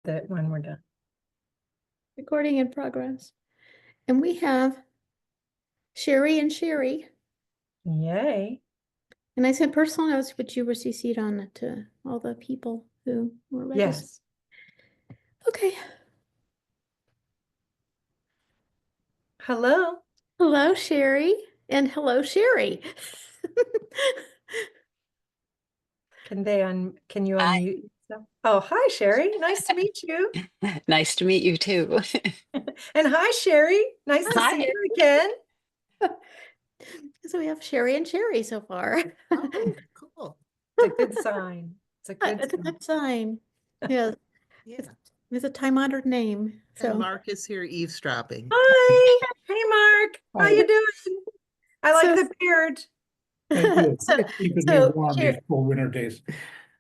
it when we're done. Recording in progress. And we have Sherry and Sherry. Yay. And I sent personal notes, but you were CC'd on it to all the people who were registered. Yes. Okay. Hello. Hello, Sherry. And hello, Sherry. Can you Hi. unmute yourself? Oh, hi, Sherry. Nice to meet you. Nice to meet you too. And hi, Sherry. Nice to Hi. see you again. So we have Sherry and Sherry so far. Oh, cool. It's a good sign. It's a good It's a sign. good sign. Yeah, Yeah. it's a time-honored name. So And Mark is here eavesdropping. Hi. Hey, Mark. How Hi. you doing? I like the beard. Thank you. So- Keeping me so warm Sher- these cold winter days.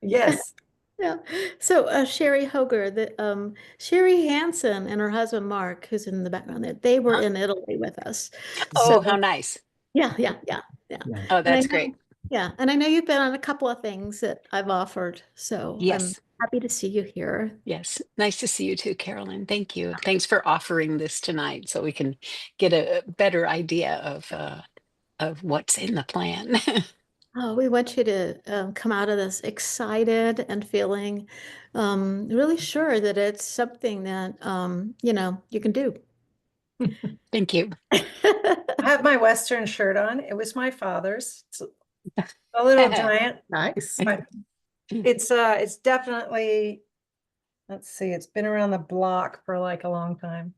Yes. Yeah. So Sherry Hoger, Sherry Hansen and her husband Mark, who's in the background there, they were in Italy with us. Oh, So how nice. yeah. Oh, And that's I know- great. Yeah, and I know you've been on a couple of things that I've offered, so I'm Yes. happy to see you here. Yes. Nice to see you too, Carolyn. Thank you. Thanks for offering this tonight so we can get a better idea of what's in the plan. Oh, we want you to come out of this excited and feeling really sure that it's something that you can do. Thank you. I have my Western shirt on. It was my father's. It's a little giant. Nice. But it's definitely, let's see, it's been around the block for like a long time.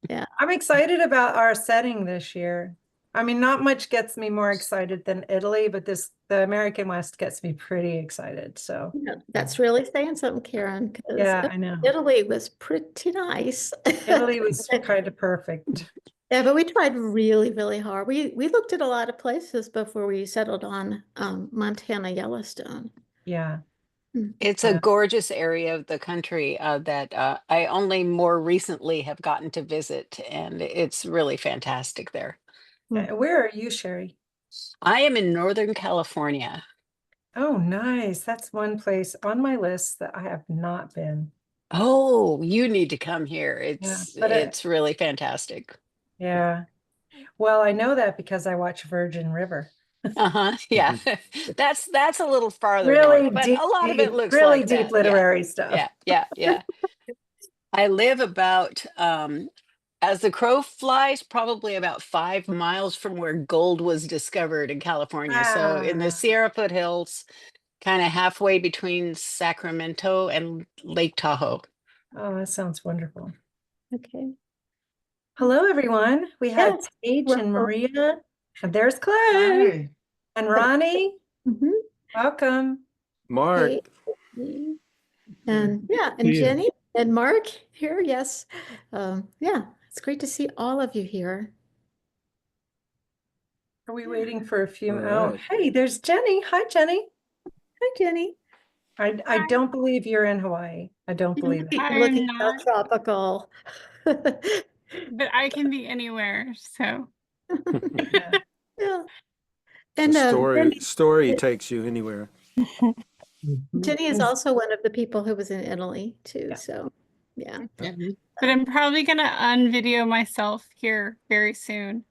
Yeah. I'm excited about our setting this year. I mean, not much gets me more excited than Italy, but the American West gets me pretty excited. So That's really saying something, Karen, because yeah, I know. Italy was pretty nice. Italy was kind of perfect. Yeah, but we tried really, really hard. We looked at a lot of places before we settled on Montana Yellowstone. Yeah. It's a gorgeous area of the country that I only more recently have gotten to visit, and it's really fantastic there. Where are you, Sherry? I am in Northern California. Oh, nice. That's one place on my list that I have not been. Oh, you need to come here. It's but it's really fantastic. Yeah. Well, I know that because I watch Virgin River. Uh-huh. Yeah. That's a little farther Really north, but deep, a lot of it looks really like deep that. literary stuff. Yeah. I live about as the crow flies, probably about 5 miles from where gold was discovered in California. So in the Ah. Sierra foothills, kind of halfway between Sacramento and Lake Tahoe. Oh, that sounds wonderful. Okay. Hello, everyone. We have Yes. Paige and Maria, and there's Clay Hi. and Ronnie. Mhm. Welcome. Mark. And See you. Jenny and Mark here. Yes. Yeah, it's great to see all of you here. Are we waiting for a few? All Oh, right. hey, there's Jenny. Hi, Jenny. Hi, Jenny. I don't believe you're in Hawaii. I don't believe it. I'm Looking not. all tropical. But I can be anywhere, so Yeah. Yeah. And Story takes you anywhere. Jenny is also one of the people who was in Italy too. Yeah. So yeah. but I'm probably gonna unvideo myself here very soon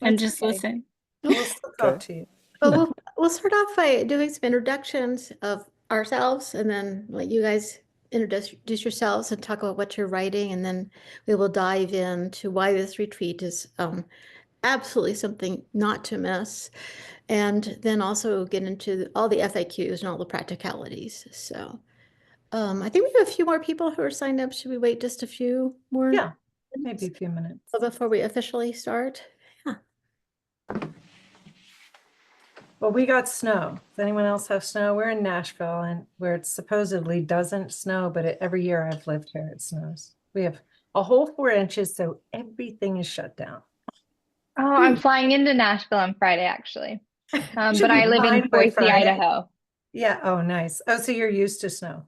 and That's just okay. listen. We'll still talk to you. Well, we'll start off by doing some introductions of ourselves and then let you guys introduce yourselves and talk about what you're writing. And then we will dive into why this retreat is absolutely something not to miss. And then also get into all the FAQs and all the practicalities. So I think we have a few more people who are signed up. Should we wait just a few more? Yeah, maybe a few minutes. Before we officially start? Yeah. Well, we got snow. Does anyone else have snow? We're in Nashville, and where it supposedly doesn't snow, but every year I've lived here, it snows. We have a whole 4 inches, so everything is shut down. Oh, I'm flying into Nashville on Friday, actually. Should But be I live fine in by Boise, Friday. Idaho. Yeah. Oh, nice. Oh, so you're used to snow.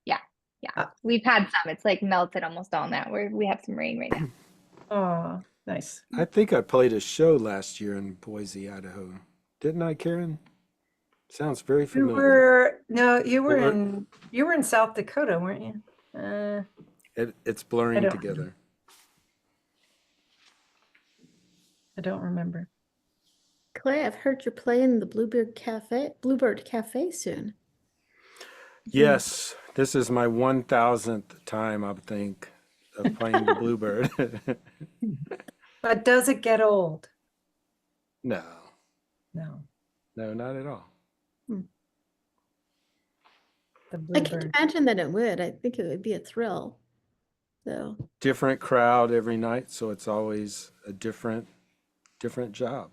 Yeah. We've had some. It's like melted almost all now. We have some rain right now. Oh, nice. I think I played a show last year in Boise, Idaho. Didn't I, Karen? Sounds very You familiar. were, no, you were Well, in South Dakota, weren't you? It's I blurring don't together. I don't remember. Clay, I've heard you're playing the Bluebird Cafe soon. Yes, this is my 1000th time, I think, of playing the Bluebird. But does it get old? No, No, no, not at all. the I can't Bluebird. imagine that it would. I think it would be a thrill. So, Different crowd every night, so it's always a different job.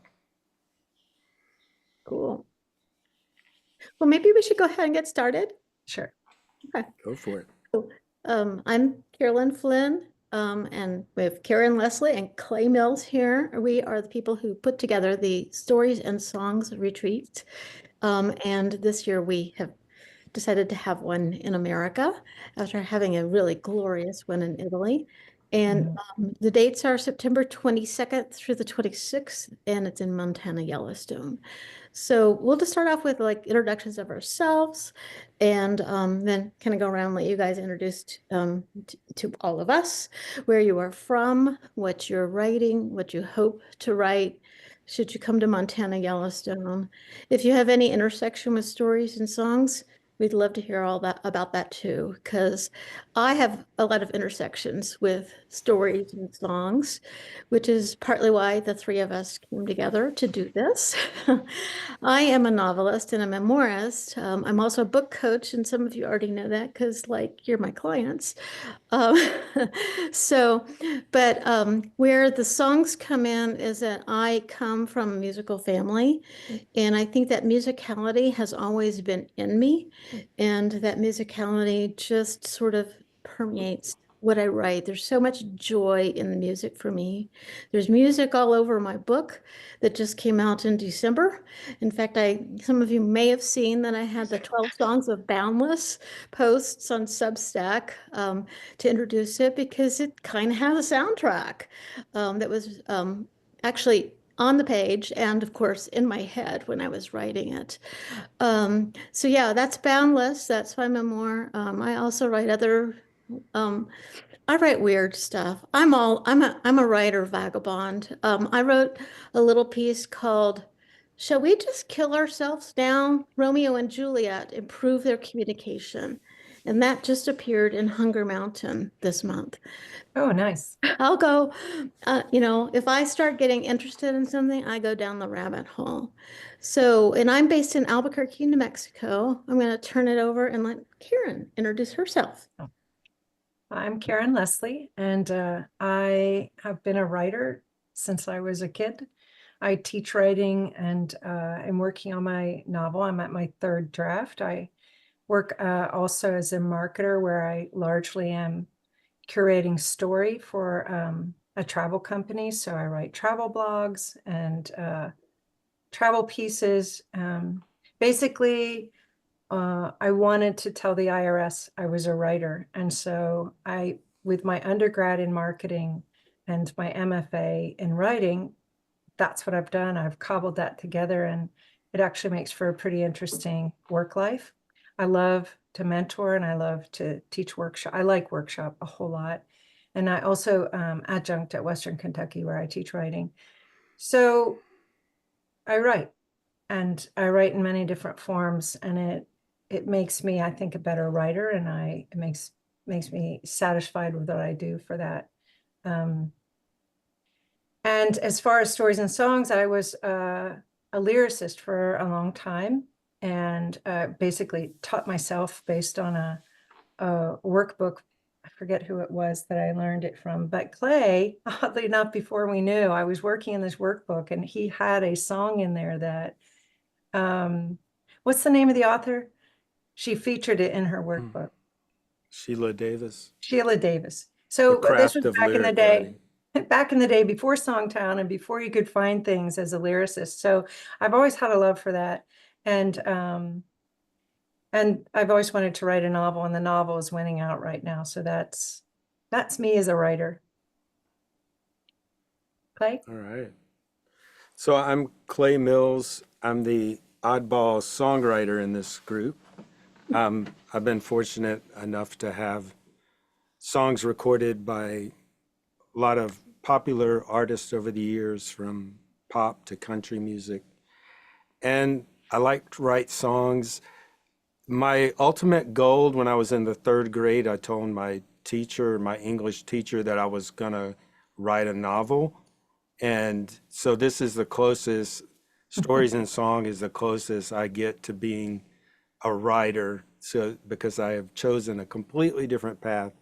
cool. Well, maybe we should go ahead and get started. Sure. Okay. Go for it. I'm Carolyn Flynn, and we have Karen Leslie and Clay Mills here. We are the people who put together the Stories and Songs retreat. And this year we have decided to have one in America after having a really glorious one in Italy. And the dates are September 22nd through the 26th, and it's in Montana, Yellowstone. So we'll just start off with like introductions of ourselves, and then kind of go around and let you guys introduce to all of us, where you are from, what you're writing, what you hope to write, should you come to Montana, Yellowstone. If you have any intersection with stories and songs, we'd love to hear all that about that too, because I have a lot of intersections with stories and songs, which is partly why the three of us came together to do this. I am a novelist and a memoirist. I'm also a book coach, and some of you already know that because, like, you're my clients. Um, but where the songs come in is that I come from a musical family, and I think that musicality has always been in me, and that musicality just sort of permeates what I write. There's so much joy in the music for me. There's music all over my book that just came out in December. In fact, some of you may have seen that I had the 12 Songs of Boundless posts on Substack to introduce it, because it kind of has a soundtrack that was actually on the page and, of course, in my head when I was writing it. So yeah, that's Boundless. That's my memoir. I also write other. I write weird stuff. I'm a writer vagabond. I wrote a little piece called "Shall We Just Kill Ourselves Now? Romeo and Juliet Improve Their Communication," and that just appeared in Hunger Mountain this month. Oh, nice. I'll go, if I start getting interested in something, I go down the rabbit hole. So, and I'm based in Albuquerque, New Mexico. I'm going to turn it over and let Karen introduce herself. I'm Karen Leslie, and I have been a writer since I was a kid. I teach writing, and I'm working on my novel. I'm at my third draft. I work also as a marketer, where I largely am curating story for a travel company. So I write travel blogs and travel pieces. Basically, I wanted to tell the IRS I was a writer. And so with my undergrad in marketing and my MFA in writing, that's what I've done. I've cobbled that together, and it actually makes for a pretty interesting work life. I love to mentor, and I love to teach workshop. I like workshop a whole lot. And I also adjunct at Western Kentucky, where I teach writing. So I write, and I write in many different forms, and it makes me, I think, a better writer, and it makes me satisfied with what I do for that. And as far as stories and songs, I was a lyricist for a long time, and basically taught myself based on a workbook. I forget who it was that I learned it from, but Clay, oddly enough, before we knew, I was working in this workbook, and he had a song in there that, what's the name of the author? She featured it in her workbook. Sheila Davis. Sheila Davis. The So this Craft was of back in the Lyric day. Writing. Back in the day before Songtown and before you could find things as a lyricist. So I've always had a love for that. And I've always wanted to write a novel, and the novel is winning out right now. So that's me as a writer. Clay? All right. So I'm Clay Mills. I'm the oddball songwriter in this group. I've been fortunate enough to have songs recorded by a lot of popular artists over the years, from pop to country music. And I like to write songs. My ultimate goal when I was in the third grade, I told my teacher, my English teacher, that I was going to write a novel. And so this is the closest, Stories and Song is the closest I get to being a writer. So because I have chosen a completely different path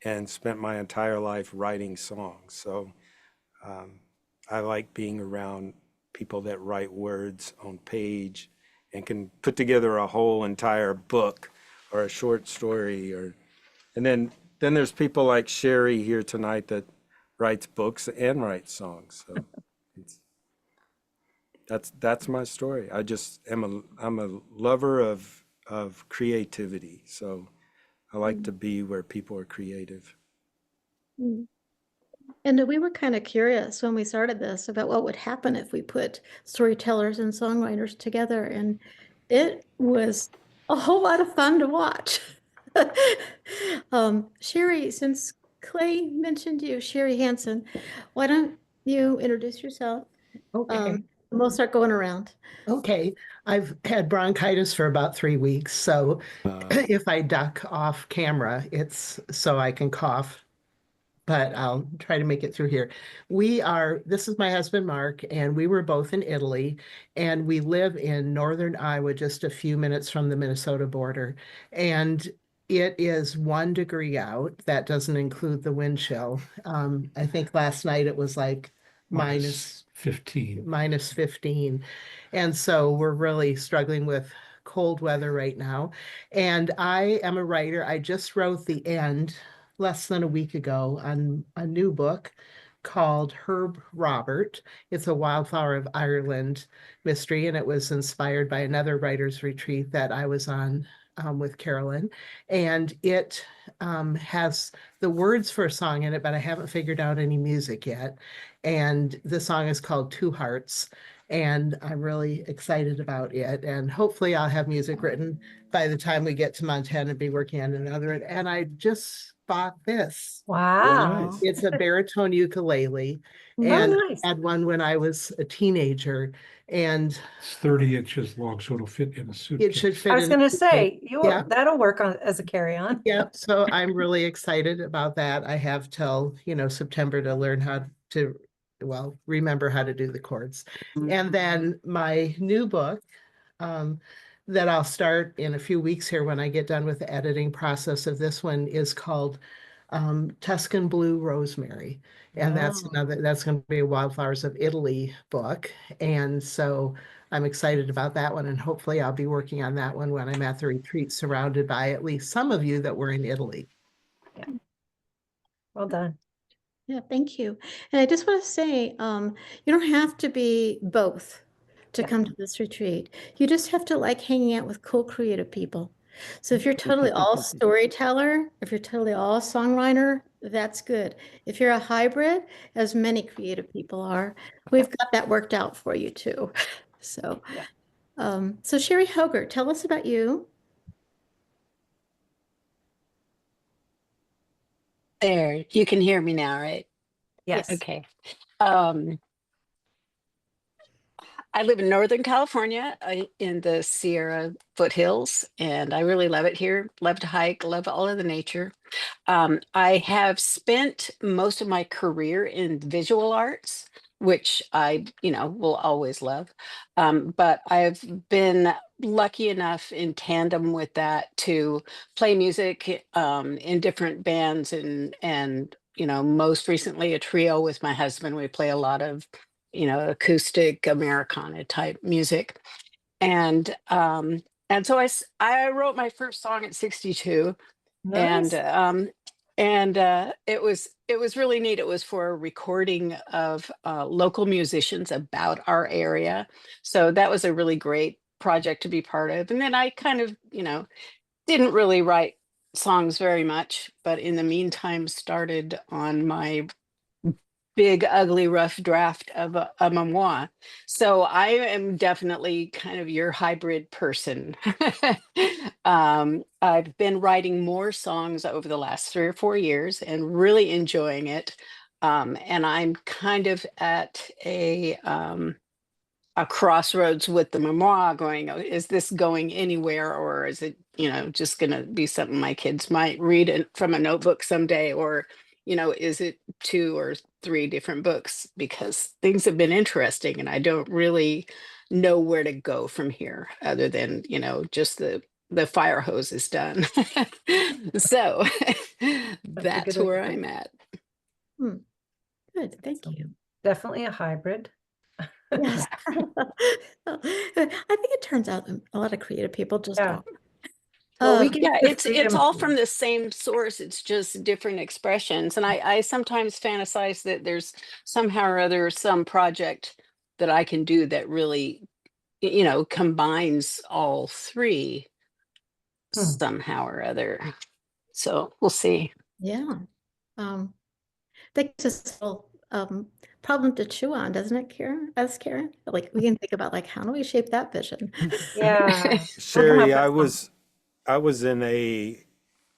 and spent my entire life writing songs. So I like being around people that write words on page and can put together a whole entire book or a short story. And then there's people like Sherry here tonight that writes books and writes songs. So that's my story. I'm a lover of creativity. So I like to be where people are creative. Mm. And we were kind of curious when we started this about what would happen if we put storytellers and songwriters together. And it was a whole lot of fun to watch. Sherry, since Clay mentioned you, Sherry Hansen, why don't you introduce yourself? Okay. We'll start going around. Okay. I've had bronchitis for about 3 weeks. So Uh, if I duck off camera, it's so I can cough, but I'll try to make it through here. This is my husband, Mark, and we were both in Italy, and we live in northern Iowa, just a few minutes from the Minnesota border. And it is 1 degree out. That doesn't include the wind chill. I think last night it was like minus 15. minus 15. And so we're really struggling with cold weather right now. And I am a writer. I just wrote the end less than a week ago on a new book called Herb Robert. It's a Wildflower of Ireland mystery, and it was inspired by another writer's retreat that I was on with Carolyn. And it has the words for a song in it, but I haven't figured out any music yet. And the song is called Two Hearts, and I'm really excited about it. And hopefully I'll have music written by the time we get to Montana and be working on another. And I just bought this. Wow. nice. It's a baritone ukulele, Oh, and nice. I had one when I was a teenager, and It's 30 inches long, so it'll fit in a it suitcase. should fit I was in. going to say, Yeah. that'll work as a carry-on. Yeah, so I'm really excited about that. I have till, September to learn how to, remember how to do the chords. And then my new book, that I'll start in a few weeks here when I get done with the editing process of this one, is called Tuscan Blue Rosemary. And that's Wow. going to be a Wildflowers of Italy book. And so I'm excited about that one. And hopefully I'll be working on that one when I'm at the retreat, surrounded by at least some of you that were in Italy. Well done. Yeah, thank you. And I just want to say, you don't have to be both to Yeah. come to this retreat. You just have to like hanging out with cool, creative people. So if you're totally all storyteller, if you're totally all songwriter, that's good. If you're a hybrid, as many creative people are, we've got that worked out for you too. So, Yeah. so Sherry Hoger, tell us about you. There, you can hear me now, right? Yes. Okay. I live in Northern California in the Sierra foothills, and I really love it here. Love to hike, love all of the nature. I have spent most of my career in visual arts, which I, will always love. But I've been lucky enough in tandem with that to play music in different bands and most recently a trio with my husband. We play a lot of acoustic Americana type music. And so I wrote my first song at 62, Nice. and it was really neat. It was for a recording of local musicians about our area. So that was a really great project to be part of. And then I kind of, didn't really write songs very much, but in the meantime started on my big, ugly, rough draft of a memoir. So I am definitely kind of your hybrid person. I've been writing more songs over the last 3 or 4 years and really enjoying it. And I'm kind of at a crossroads with the memoir going, "Oh, is this going anywhere, or is it, just going to be something my kids might read from a notebook someday, or, is it 2 or 3 different books?" Because things have been interesting and I don't really know where to go from here other than, just the fire hose is done. So that's good where advice. I'm at. Good, thank you. Definitely a hybrid. Yes. I think it turns out a lot of creative people just Yeah. are. Well, we Um, give Yeah, the it's freedom all to- from the same source. It's just different expressions. And I sometimes fantasize that there's somehow or other some project that I can do that really, combines all three somehow or other. So we'll see. yeah. That gives us a little problem to chew on, doesn't it, Karen? As Karen, like we can think about like how do we shape that vision? Yeah. Sherry, We'll come I up with was in a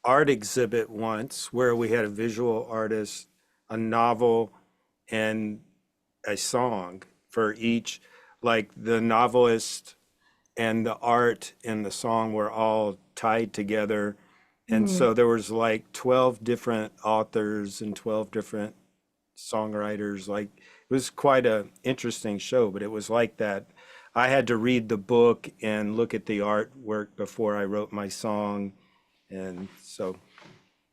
art exhibit once where we had a visual artist, a novel, and a song for each. Like the novelist and the art and the song were all tied together. And so there was like 12 different authors and 12 different songwriters. Like it was quite a interesting show, but it was like that. I had to read the book and look at the artwork before I wrote my song. And so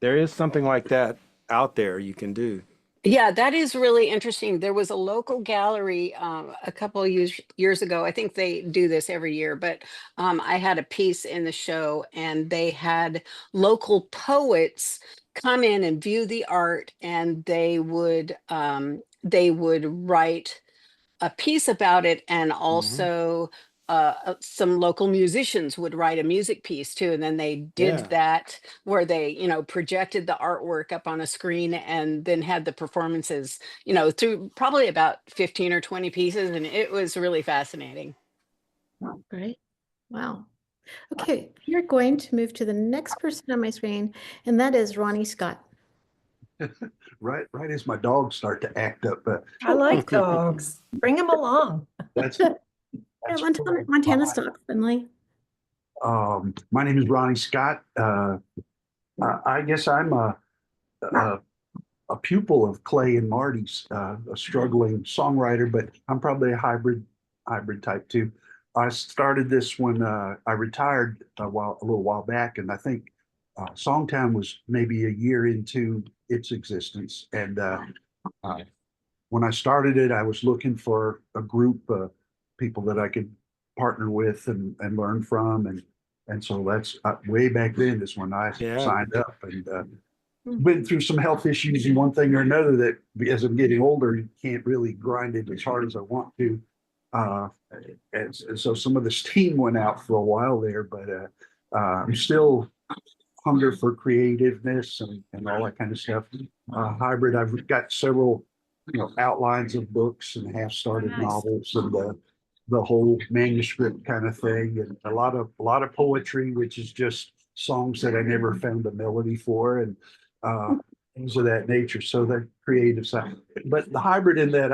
there is something like that out there you can do. Yeah, that is really interesting. There was a local gallery a couple of years ago. I think they do this every year, but I had a piece in the show, and they had local poets come in and view the art, and they would write a piece about it, and also some local musicians would write a music piece too, and then they did Yeah. that where they projected the artwork up on a screen and then had the performances through probably about 15 or 20 pieces, and it was really fascinating. Right? Wow. Okay, we are going to move to the next person on my screen, and that is Ronnie Scott. Right as my dogs start to act up, but I like dogs. Bring them along. that's, Yeah, that's Montana's dog friendly. My name is Ronnie Scott. I guess I'm a, a pupil of Clay and Marty's, a struggling songwriter, but I'm probably a hybrid type too. I started this when I retired a little while back, and I think Songtown was maybe a year into its existence. And when I started it, I was looking for a group of people that I could partner with and learn from. And so that's way back then is when I signed up, and went through some health issues and one thing or another that as I'm getting older, you can't really grind it as hard as I want to. And so some of the steam went out for a while there, but I'm still hunger for creativeness and all that kind of stuff. Hybrid, I've got several, outlines of books and half-started novels and the whole manuscript kind of thing, and a lot of poetry, which is just songs that I never found a melody for, and things of that nature. So the creative side, but the hybrid in that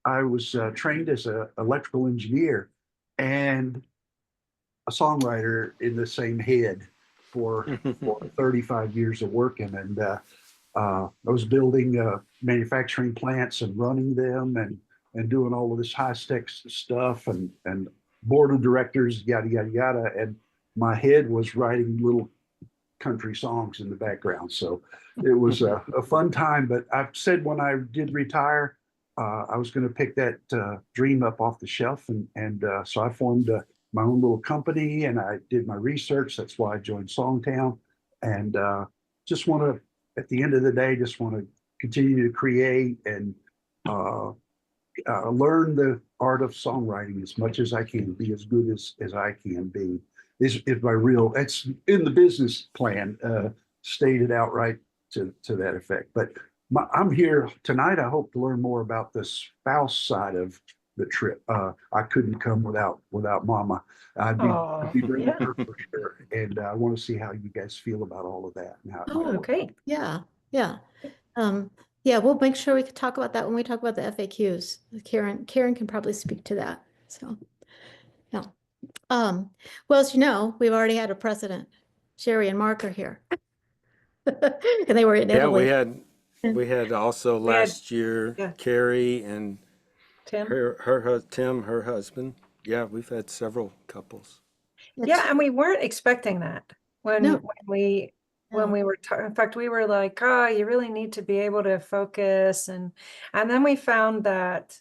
I was trained as an electrical engineer and a songwriter in the same head for 35 years of working. And I was building manufacturing plants and running them and doing all of this high-tech stuff and board of directors, yada, yada, yada. And my head was writing little country songs in the background. So it was a fun time. But I've said when I did retire, I was going to pick that dream up off the shelf. And so I formed my own little company, and I did my research. That's why I joined Songtown. And just want to, at the end of the day, just want to continue to create and learn the art of songwriting as much as I can, be as good as I can be. Is my real, it's in the business plan, stated outright to that effect. But I'm here tonight. I hope to learn more about the spouse side of the trip. I couldn't come without Mama. I'd Oh, be bringing yeah. her for sure. And I want to see how you guys feel about all of that. And how it might Oh, work. Okay. yeah, yeah. Yeah, we'll make sure we can talk about that when we talk about the FAQs. Karen can probably speak to that. So, yeah. Well, as you know, we've already had a precedent. Sherry and Mark are here. And they were in Yeah, Italy. we had also We had- last year, yeah. Carrie and Tim? Tim, her husband. Yeah, we've had several couples. Yeah, and we weren't expecting that when No. we No. were in fact we were like, oh, you really need to be able to focus, and then we found that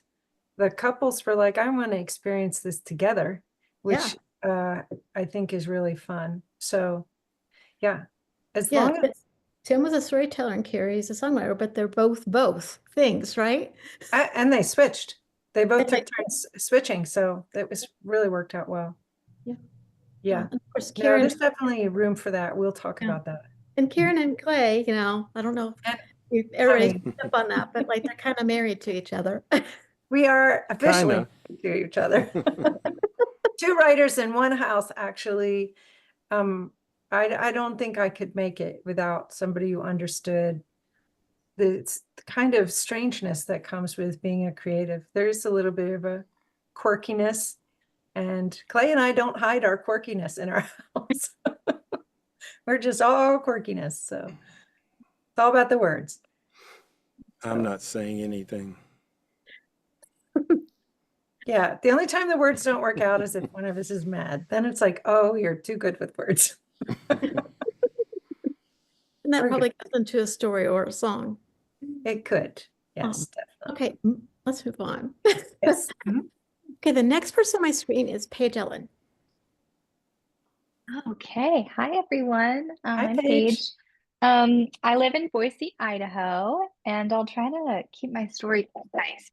the couples were like, I want to experience this together, which I think is really fun. So yeah, as Yeah, long as Tim was a storyteller and Carrie's a songwriter, but they're both things, right? and they switched. They both And they- took turns switching, so it was really worked out well. Yeah. Yeah. And of course, No, Karen, there's definitely room for that. We'll talk Yeah. about that. and Karen and Clay, I don't know And- if everybody mean- picked up on that, but like they're kind of married to each other. We are officially Kinda. to each other. Two writers in one house, actually. I don't think I could make it without somebody who understood the kind of strangeness that comes with being a creative. There's a little bit of a quirkiness, and Clay and I don't hide our quirkiness in our house. We're just all quirkiness, so it's all about the words. I'm not saying anything. Yeah, the only time the words don't work out is if one of us is mad. Then it's like, oh, you're too good with words. And that Very probably goes into a story or a song. It could. Yes, definitely. Okay, let's move on. Yes. Mhm. Okay, the next person on my screen is Paige Ellen. Okay, hi everyone. Hi, I'm Paige. Paige. I live in Boise, Idaho, and I'll try to keep my story concise. It's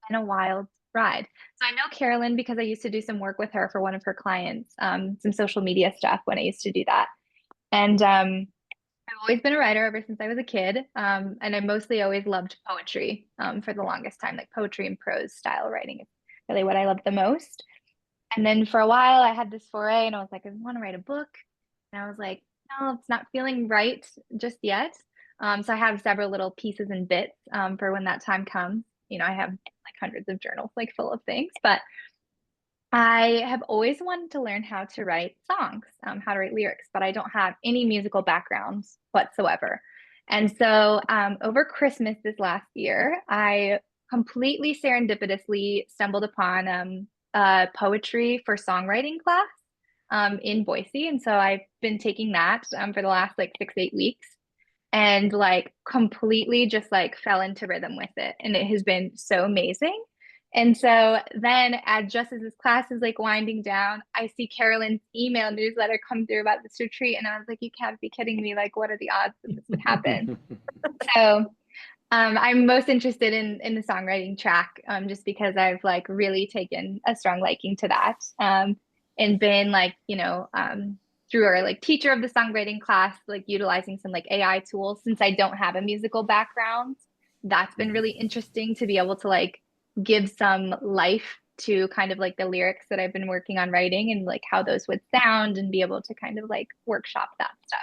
been a wild ride. So I know Carolyn because I used to do some work with her for one of her clients, some social media stuff when I used to do that. And I've always been a writer ever since I was a kid, and I mostly always loved poetry for the longest time. Like poetry and prose style writing is really what I love the most. And then for a while, I had this foray and I was like, I want to write a book. And I was like, no, it's not feeling right just yet. So I have several little pieces and bits for when that time comes. I have like hundreds of journals like full of things, but I have always wanted to learn how to write songs, how to write lyrics, but I don't have any musical backgrounds whatsoever. And so over Christmas this last year, I completely serendipitously stumbled upon a poetry for songwriting class in Boise. And so I've been taking that for the last like 6-8 weeks and like completely just like fell into rhythm with it. And it has been so amazing. And so then just as this class is like winding down, I see Carolyn's email newsletter come through about this retreat. And I was like, you can't be kidding me. Like, what are the odds that this would happen? So I'm most interested in the songwriting track just because I've like really taken a strong liking to that and been like, through our like teacher of the songwriting class, like utilizing some like AI tools since I don't have a musical background. That's been really interesting to be able to like give some life to kind of like the lyrics that I've been working on writing and like how those would sound and be able to kind of like workshop that stuff.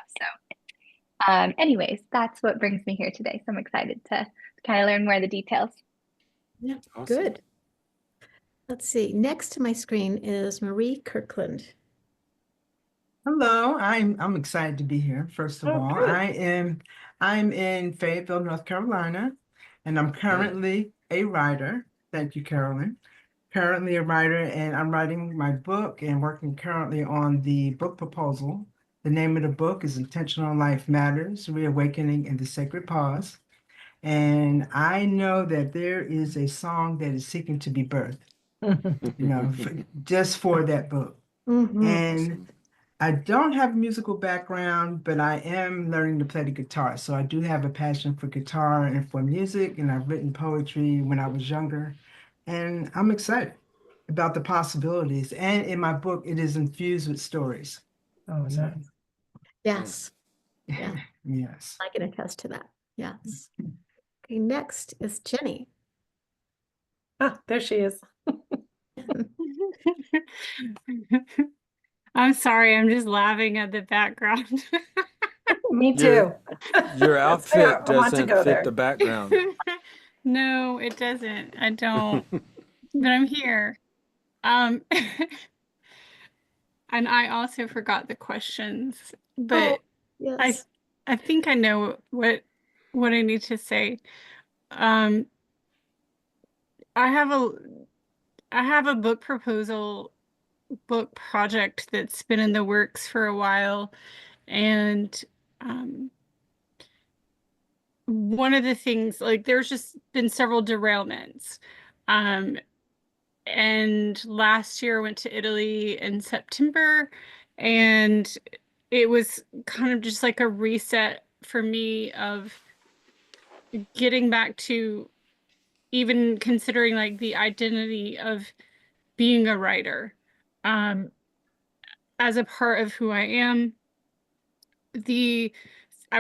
So anyways, that's what brings me here today. So I'm excited to kind of learn more of the details. Yeah, Awesome. good. Let's see. Next to my screen is Marie Kirkland. Hello, I'm excited to be here. First of Oh, all, great. I'm in Fayetteville, North Carolina, and I'm currently a writer. Thank you, Carolyn. Currently a writer, and I'm writing my book and working currently on the book proposal. The name of the book is Intentional Life Matters: Reawakening in the Sacred Pause. And I know that there is a song that is seeking to be birthed, just for that book. Mhm. And I don't have a musical background, but I am learning to play the guitar. So I do have a passion for guitar and for music, and I've written poetry when I was younger. And I'm excited about the possibilities. And in my book, it is infused with stories. Oh, So, nice. Yes. Yeah, yes. I can attest to that. Yes. Okay, next is Jenny. Ah, there she is. I'm sorry, I'm just laughing at the background. Me Your- too. Your That's why outfit I want to doesn't go fit there. the background. No, it doesn't. I don't. But I'm here. Um, and I also forgot the questions, but Yes. I think I know what I need to say. Um, I have a book book project that's been in the works for a while, and one of the things, like, there's just been several derailments. And last year I went to Italy in September, and it was kind of just like a reset for me of getting back to even considering like the identity of being a writer as a part of who I am. I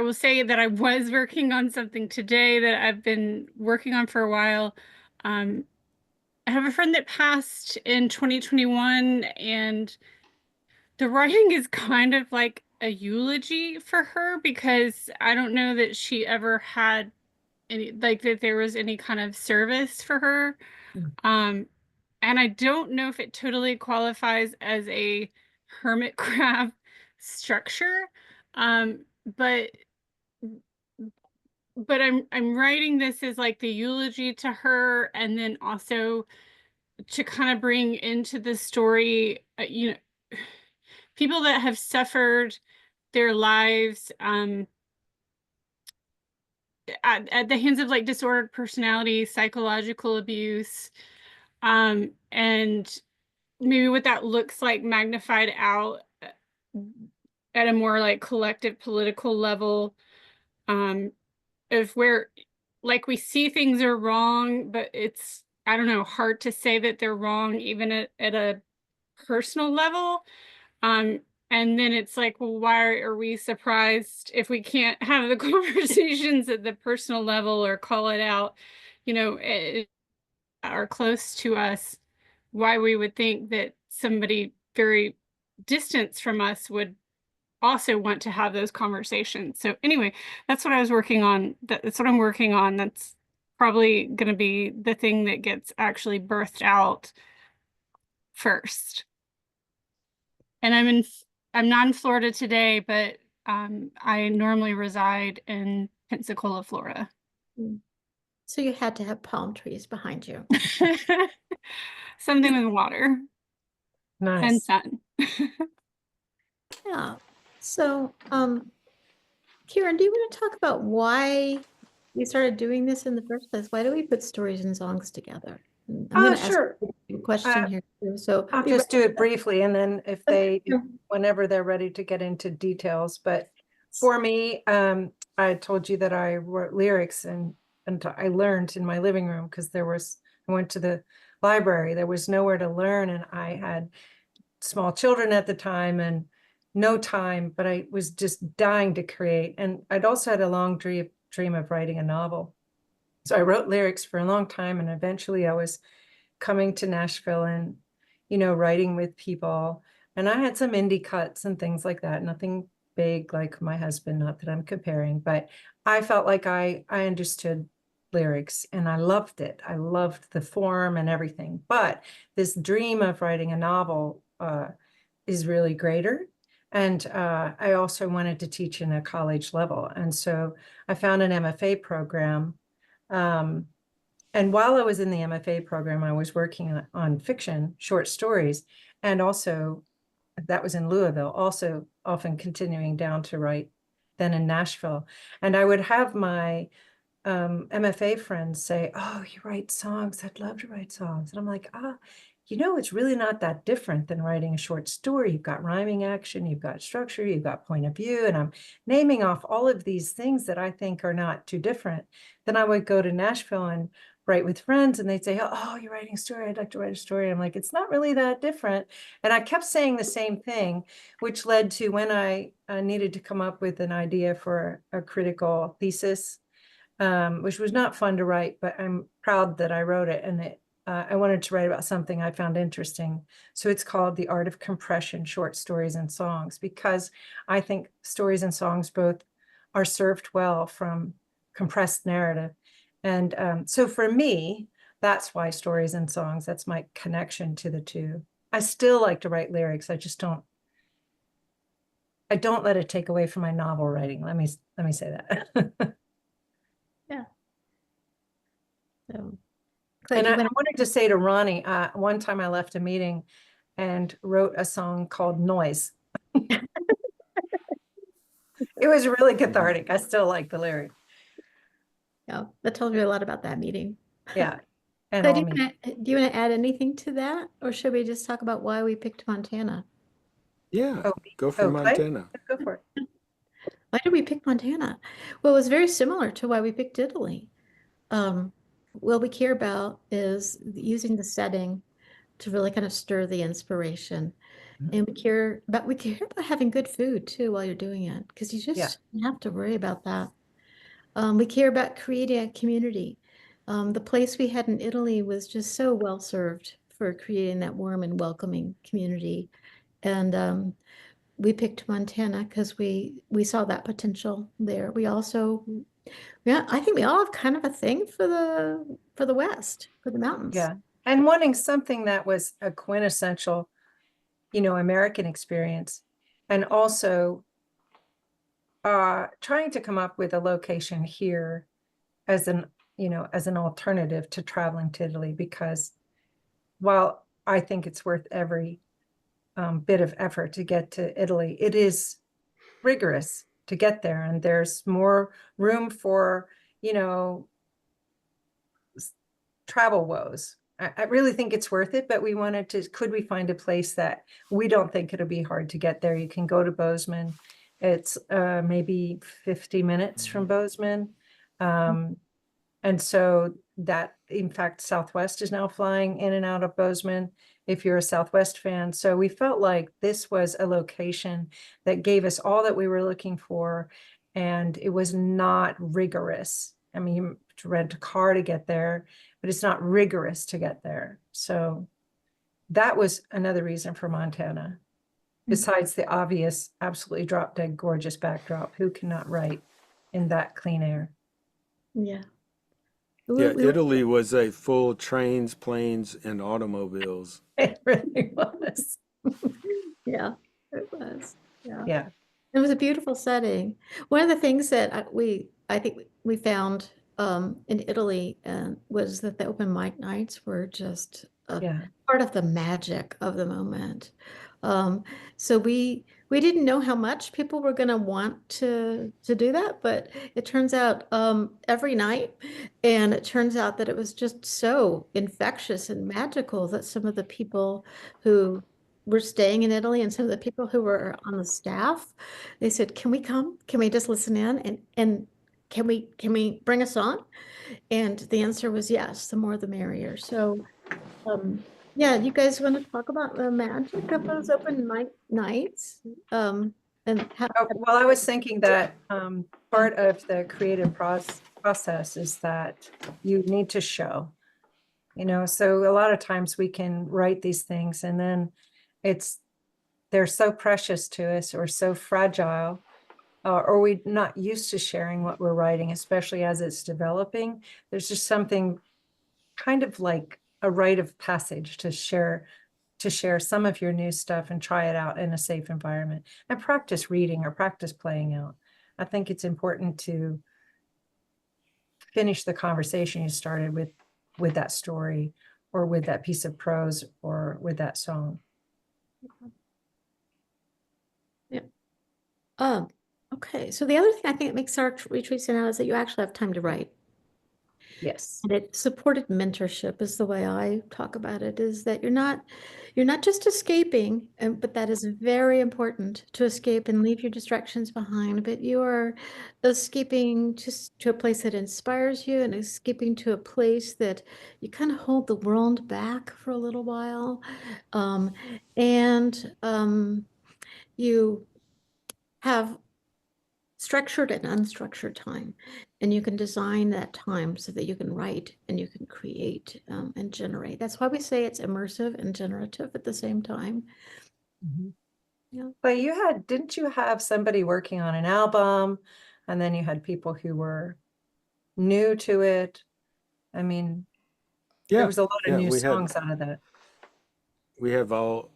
will say that I was working on something today that I've been working on for a while. I have a friend that passed in 2021, and the writing is kind of like a eulogy for her, because I don't know that she ever had any, like, that there was any kind of service for her. And I don't know if it totally qualifies as a hermit crab structure. But I'm writing this as like the eulogy to her, and then also to kind of bring into the story, people that have suffered their lives at the hands of like disordered personality, psychological abuse, and maybe what that looks like magnified out at a more like collective political level, of where like we see things are wrong, but it's, I don't know, hard to say that they're wrong even at a personal level. And then it's like, well, why are we surprised if we can't have the conversations at the personal level or call it out, are close to us, why we would think that somebody very distant from us would also want to have those conversations. So anyway, that's what I was working on. That's what I'm working on. That's probably going to be the thing that gets actually birthed out first. And I'm not in Florida today, but I normally reside in Pensacola, Florida. So you had to have palm trees behind you. Something with water and Nice. sun. Yeah. So, Kieran, do you want to talk about why you started doing this in the first place? Why do we put stories and songs together? And I'm going to Sure. ask you a question here too. So I'll be just do ready. it briefly, and then if Okay, they, sure. whenever they're ready to get into details. But for me, I told you that I wrote lyrics and I learned in my living room, because I went to the library. There was nowhere to learn, and I had small children at the time and no time, but I was just dying to create. And I'd also had a long dream of writing a novel. So I wrote lyrics for a long time, and eventually I was coming to Nashville and, writing with people. And I had some indie cuts and things like that, nothing big like my husband, not that I'm comparing, but I felt like I understood lyrics and I loved it. I loved the form and everything. But this dream of writing a novel is really greater. And I also wanted to teach in a college level. And so I found an MFA program. And while I was in the MFA program, I was working on fiction, short stories, and also that was in Louisville, also often continuing down to write then in Nashville. And I would have my MFA friends say, "Oh, you write songs. I'd love to write songs." And I'm like, it's really not that different than writing a short story. You've got rhyming action, you've got structure, you've got point of view. And I'm naming off all of these things that I think are not too different. Then I would go to Nashville and write with friends, and they'd say, "Oh, you're writing a story. I'd like to write a story." I'm like, it's not really that different. And I kept saying the same thing, which led to when I needed to come up with an idea for a critical thesis. which was not fun to write, but I'm proud that I wrote it. And I wanted to write about something I found interesting. So it's called The Art of Compression, Short Stories and Songs, because I think stories and songs both are served well from compressed narrative. And so for me, that's why stories and songs, that's my connection to the two. I still like to write lyrics. I don't let it take away from my novel writing. Let me say that. Yeah. So, And Clay, I wanted to say to Ronnie, one time I left a meeting and wrote a song called Noise. It was really cathartic. I still like the lyric. yeah, that tells you a lot about that meeting. Yeah. And Clay, all do you want to add anything to that, or should we just talk about why we picked Montana? Yeah, go for Clay? Montana. Go for it. Why did we pick Montana? Well, it was very similar to why we picked Italy. What we care about is using the setting to really kind of stir the inspiration. And we care about having good food too while you're doing it, because you just have to worry about that. We care about creating a community. The place we had in Italy was just so well served for creating that warm and welcoming community. And we picked Montana because we saw that potential there. We also, yeah, I think we all have kind of a thing for the West, for the mountains. Yeah. And wanting something that was a quintessential, American experience. And also trying to come up with a location here as an alternative to traveling to Italy, because while I think it's worth every bit of effort to get to Italy, it is rigorous to get there, and there's more room for, travel woes. I really think it's worth it, but we wanted to, could we find a place that we don't think it'll be hard to get there? You can go to Bozeman. It's maybe 50 minutes from Bozeman. And so that, in fact, Southwest is now flying in and out of Bozeman if you're a Southwest fan. So we felt like this was a location that gave us all that we were looking for, and it was not rigorous. I mean, you have to rent a car to get there, but it's not rigorous to get there. So that was another reason for Montana, besides the obvious, absolutely drop dead gorgeous backdrop. Who cannot write in that clean air? Yeah. Yeah, Italy was a full trains, planes, and automobiles. It really was. Yeah, it was. Yeah. Yeah. It was a beautiful setting. One of the things that I think we found in Italy was that the open mic nights were just part of the magic of the moment. So we didn't know how much people were going to want to do that, but it turns out every night, and it turns out that it was just so infectious and magical that some of the people who were staying in Italy and some of the people who were on the staff, they said, "Can we come? Can we just listen in? And can we bring a song?" And the answer was yes. The more the merrier. So, yeah, you guys want to talk about the magic of those open mic nights? And how? Well, I was thinking that part of the creative process is that you need to show. So a lot of times we can write these things and then they're so precious to us or so fragile, or we're not used to sharing what we're writing, especially as it's developing. There's just something kind of like a rite of passage to share some of your new stuff and try it out in a safe environment and practice reading or practice playing out. I think it's important to finish the conversation you started with that story or with that piece of prose or with that song. Yeah. Okay. So the other thing I think that makes our retreats now is that you actually have time to write. Yes. And it supported mentorship is the way I talk about it, is that you're not just escaping, but that is very important to escape and leave your distractions behind, but you are escaping to a place that inspires you and escaping to a place that you kind of hold the world back for a little while. And you have structured and unstructured time. And you can design that time so that you can write and you can create and generate. That's why we say it's immersive and generative at the same time. Yeah. But didn't you have somebody working on an album, and then you had people who were new to it? I mean, there Yeah, was a lot of yeah, new songs out of that. we have all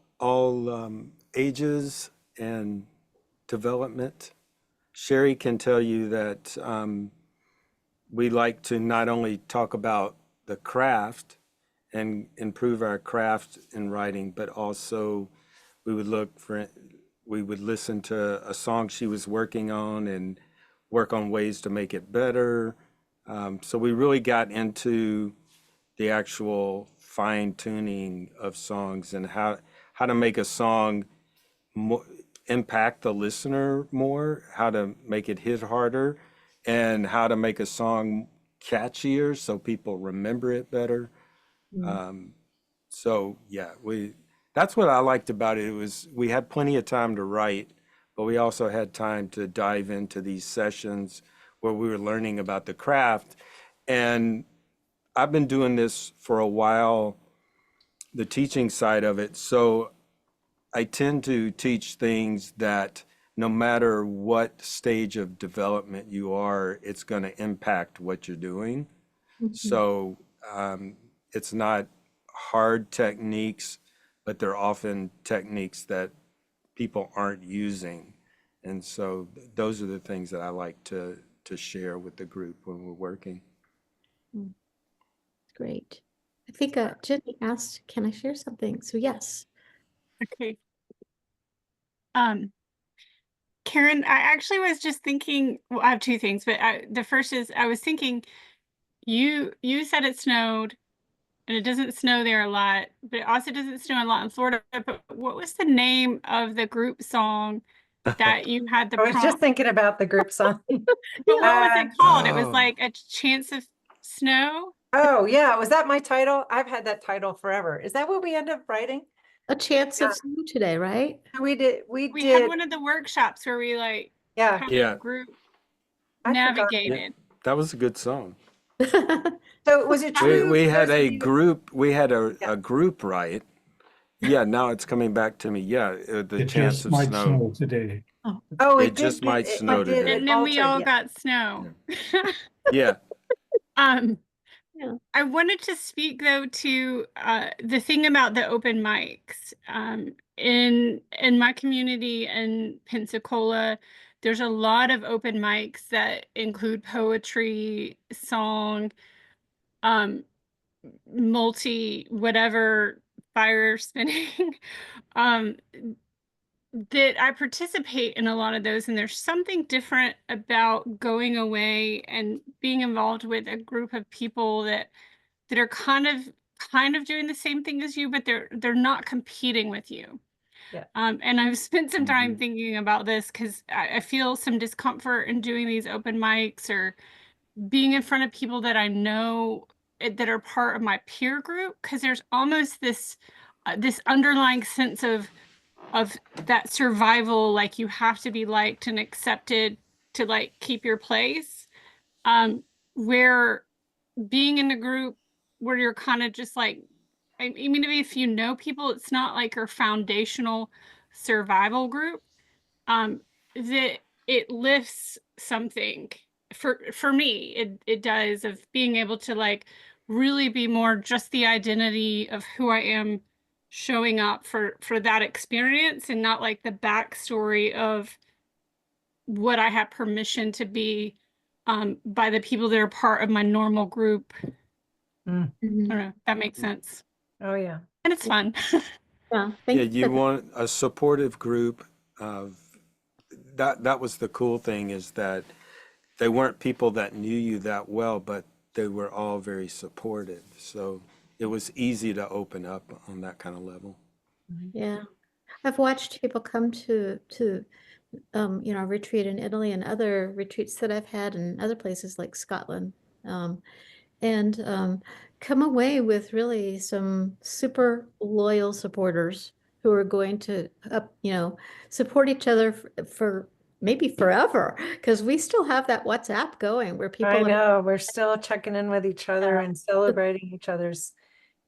ages and development. Sherry can tell you that we like to not only talk about the craft and improve our craft in writing, but also we would listen to a song she was working on and work on ways to make it better. So we really got into the actual fine tuning of songs and how to make a song impact the listener more, how to make it hit harder, and how to make a song catchier so people remember it better. So yeah, that's what I liked about it. It was we had plenty of time to write, but we also had time to dive into these sessions where we were learning about the craft. And I've been doing this for a while, the teaching side of it. So I tend to teach things that no matter what stage of development you are, it's going to impact what you're doing. So it's not hard techniques, but they're often techniques that people aren't using. And so those are the things that I like to share with the group when we're working. Great. I think Jenny asked, can I share something? So yes. Okay. Karen, I actually was just thinking, well, I have two things, but the first is I was thinking you said it snowed and it doesn't snow there a lot, but it also doesn't snow a lot in Florida. But what was the name of the group song that you had the I was just prompt? thinking about the group song. But what was it called? It was Oh. like A Chance of Snow. Oh, yeah. Was that my title? I've had that title forever. Is that what we end up writing? A chance of snow today, right? We did. We had one of the workshops where we like Yeah. had Yeah. a group I forgot. navigated. That was a good song. So was it true? We for had those of a you- group, we had Yeah. a group right. Yeah, now it's coming back to me. Yeah, the It chance just of might snow. snow today. Oh, It just might snow did, today. it And then we altered, all yeah. got snow. Yeah. Yeah. I wanted to speak though to the thing about the open mics. In my community in Pensacola, there's a lot of open mics that include poetry, song, multi whatever, fire spinning. That I participate in a lot of those, and there's something different about going away and being involved with a group of people that are kind of doing the same thing as you, but they're not competing with you. Yeah. And I've spent some time Mhm. thinking about this because I feel some discomfort in doing these open mics or being in front of people that I know that are part of my peer group, because there's almost this this underlying sense of that survival, like you have to be liked and accepted to like keep your place, where being in a group where you're kind of just like, I mean, if you know people, it's not like your foundational survival group, that it lifts something for me. It does, of being able to like really be more just the identity of who I am showing up for that experience, and not like the backstory of what I have permission to be by the people that are part of my normal group. Mm. I don't know if that makes sense. Oh, yeah. And it's fun. Yeah. Yeah, you want a supportive group of that was the cool thing, is that they weren't people that knew you that well, but they were all very supportive. So it was easy to open up on that kind of level. Yeah. I've watched people come to retreat in Italy and other retreats that I've had in other places like Scotland, and come away with really some super loyal supporters who are going to support each other for maybe forever, because we still have that WhatsApp going where people I are, know, we're still checking in with each other Yeah. and celebrating each other's,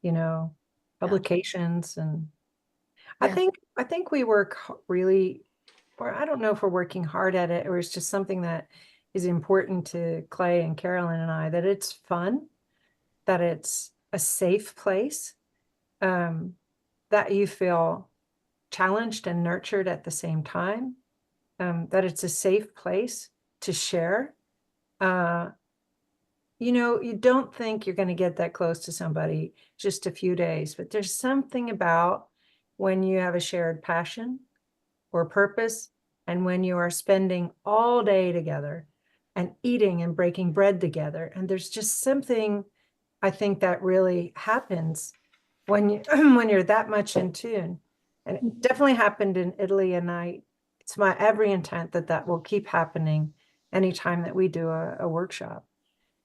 you know, Yeah. publications. And Yes. I think we work really, or I don't know if we're working hard at it, or it's just something that is important to Clay and Carolyn and I, that it's fun, that it's a safe place, that you feel challenged and nurtured at the same time, that it's a safe place to share. You know, you don't think you're going to get that close to somebody just a few days, but there's something about when you have a shared passion or purpose, and when you are spending all day together and eating and breaking bread together. And there's just something I think that really happens when you when you're that much in tune. And it definitely happened in Italy, and it's my every intent that that will keep happening anytime that we do a workshop,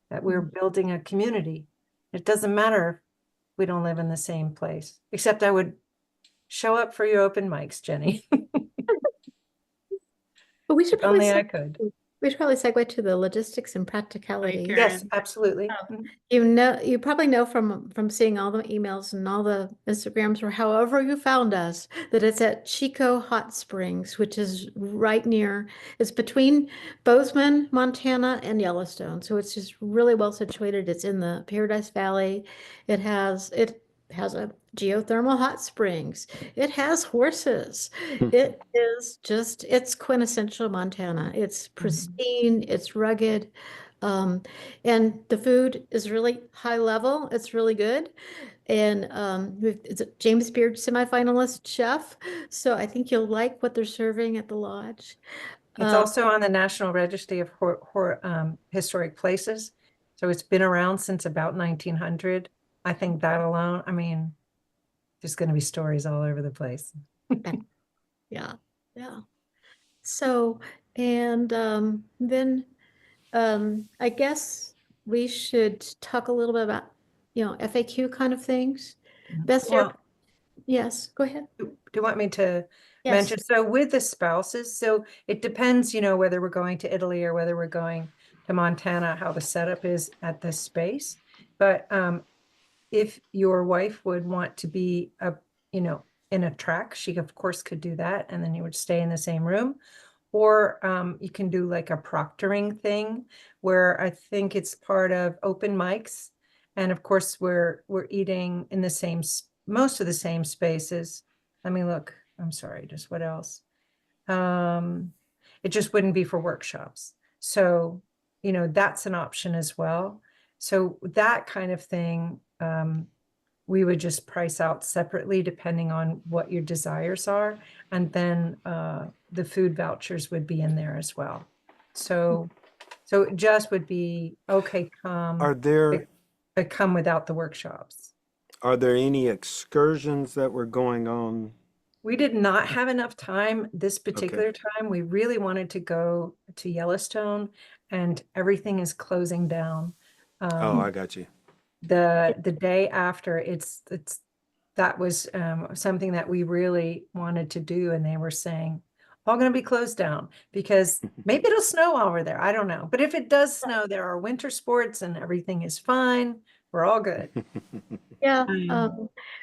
that we're building a community. It doesn't matter if we don't live in the same place, except I would show up for your open mics, Jenny. But we should If only I probably could. we should probably segue to the logistics and practicality. Karen. Yes, absolutely. Oh. You probably know from seeing all the emails and all the Instagrams or however you found us that it's at Chico Hot Springs, which is right near, it's between Bozeman, Montana and Yellowstone. So it's just really well situated. It's in the Paradise Valley. It has a geothermal hot springs. It has horses. It is just, it's quintessential Montana. It's pristine, it's rugged. And the food is really high level. It's really good. And it's a James Beard semifinalist chef. So I think you'll like what they're serving at the lodge. It's also on the National Registry of Historic Places. So it's been around since about 1900. I think that alone, I mean, there's going to be stories all over the place. Yeah, yeah. So, and then I guess we should talk a little bit about, FAQ kind of things. Best year, Well, yes, go ahead. do you want me to Yes. mention? So with the spouses, so it depends, whether we're going to Italy or whether we're going to Montana, how the setup is at this space. But if your wife would want to be in a track, she of course could do that, and then you would stay in the same room. Or you can do like a proctoring thing where I think it's part of open mics. And of course, we're eating in the same, most of the same spaces. Let me look. I'm sorry, just what else? It just wouldn't be for workshops. So, that's an option as well. So that kind of thing, we would just price out separately depending on what your desires are. And then the food vouchers would be in there as well. So it just would be, okay, Are there come without the workshops. are there any excursions that were going on? We did not have enough time this particular time. We really wanted to go to Yellowstone, and everything is closing down. Oh, I got you. The day after, that was something that we really wanted to do, and they were saying all going to be closed down because maybe it'll snow over there. I don't know, but if it does snow, there are winter sports and everything is fine. We're all good. Yeah,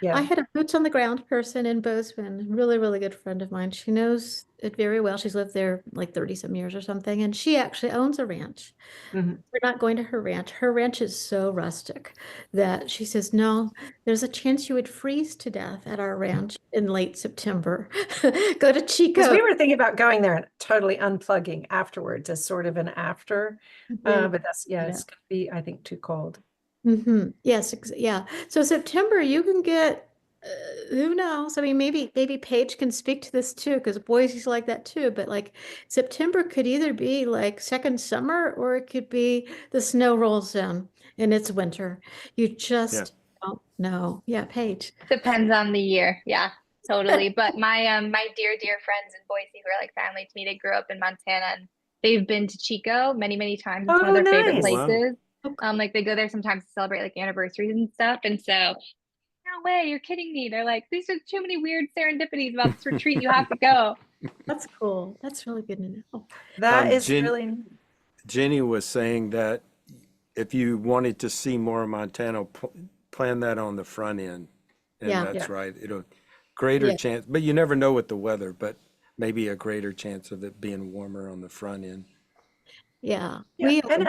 Yeah. I had a boots on the ground person in Bozeman, really, really good friend of mine. She knows it very well. She's lived there like 30 some years or something, and she actually owns a ranch. Mhm. We're not going to her ranch. Her ranch is so rustic that she says, no, there's a chance you would freeze to death at our ranch in late September. Go to Because Chico. we were thinking about going there and totally unplugging afterwards as sort of an after. But that's, it's going to be, I think, too cold. Yes, yeah. So September, you can get, who knows? I mean, maybe Paige can speak to this too, because Boise's like that too. But like September could either be like second summer, or it could be the snow rolls in and it's winter. You just don't know. Yeah, Paige. Depends on the year. Yeah, totally. But my dear friends in Boise who are like family to me, they grew up in Montana and they've been to Chico many, many times. It's one of their favorite nice. Wow. places. Like they go there sometimes to celebrate like anniversaries and stuff. And so, no way, you're kidding me. They're like, these are too many weird serendipities about this retreat. You have to go. That's cool. That's really good to know. That is Jen- really, Jenny was saying that if you wanted to see more of Montana, plan that on the front end. And Yeah. that's Yeah. right. It'll greater Yeah. chance, but you never know with the weather, but maybe a greater chance of it being warmer on the front end. Yeah. yeah. And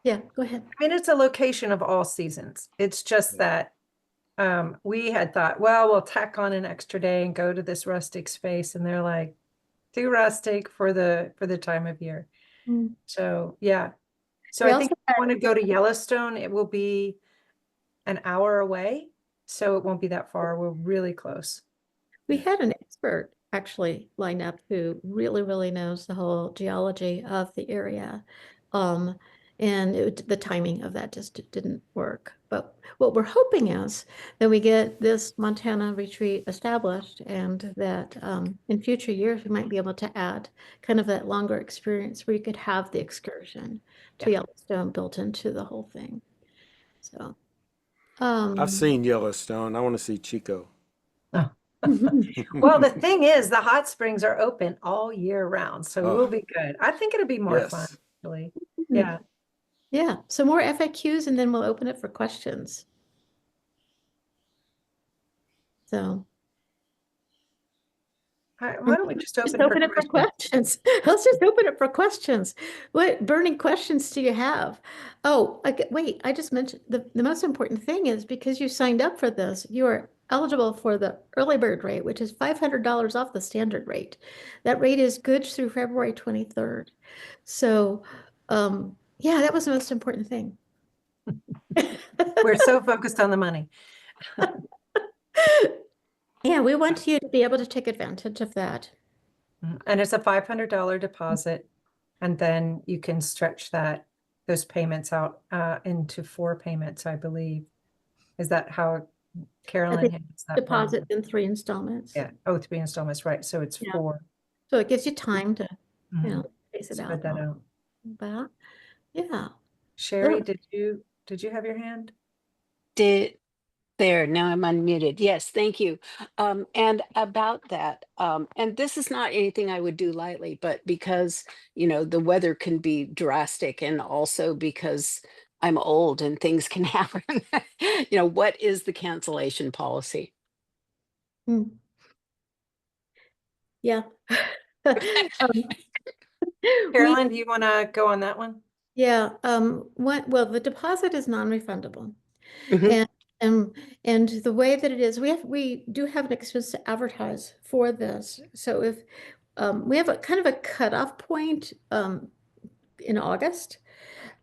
Yeah, go ahead. I mean, it's a location of all seasons. It's just that we had thought, well, we'll tack on an extra day and go to this rustic space, and they're like, too rustic for the time of year. Mm. So yeah. So We I think also if you want to go to Yellowstone, it will be an hour away, so it won't be that far. We're really close. We had an expert actually lined up who really, really knows the whole geology of the area. And the timing of that just didn't work. But what we're hoping is that we get this Montana retreat established, and that in future years we might be able to add kind of that longer experience where you could have the excursion to Yellowstone built into the whole thing. So I've seen Yellowstone. I want to see Chico. Oh. Well, the thing is, the hot springs are open all year round, so Oh. we'll be good. I think it'll be more fun, Yes. actually. Yeah. Yeah, so more FAQs and then we'll open it for questions. So Why don't we just just open open it for questions. Let's just open it for questions. What burning questions do you have? Oh, wait, I just mentioned the most important thing is because you signed up for this, you are eligible for the early bird rate, which is $500 off the standard rate. That rate is good through February 23rd. So, yeah, that was the most important thing. We're so focused on the money. Yeah, we want you to be able to take advantage of that. And it's a $500 deposit, and then you can stretch those payments out into 4 payments, I believe. Is that how Carolyn think handles that? Deposit in 3 installments. Yeah. Oh, 3 installments, right. So it's Yeah. 4. So it gives you time to, Mhm. you know, space it Spread out. that out. But yeah. Sherry, Oh. did you have your hand? There, now I'm unmuted. Yes, thank you. And about that, and this is not anything I would do lightly, but because, the weather can be drastic, and also because I'm old and things can happen, what is the cancellation policy? Yeah. Carolyn, do you want to go on that one? Yeah. Well, the deposit is non-refundable. Mhm. And the way that it is, we do have an expense to advertise for this. So if we have a kind of a cutoff point in August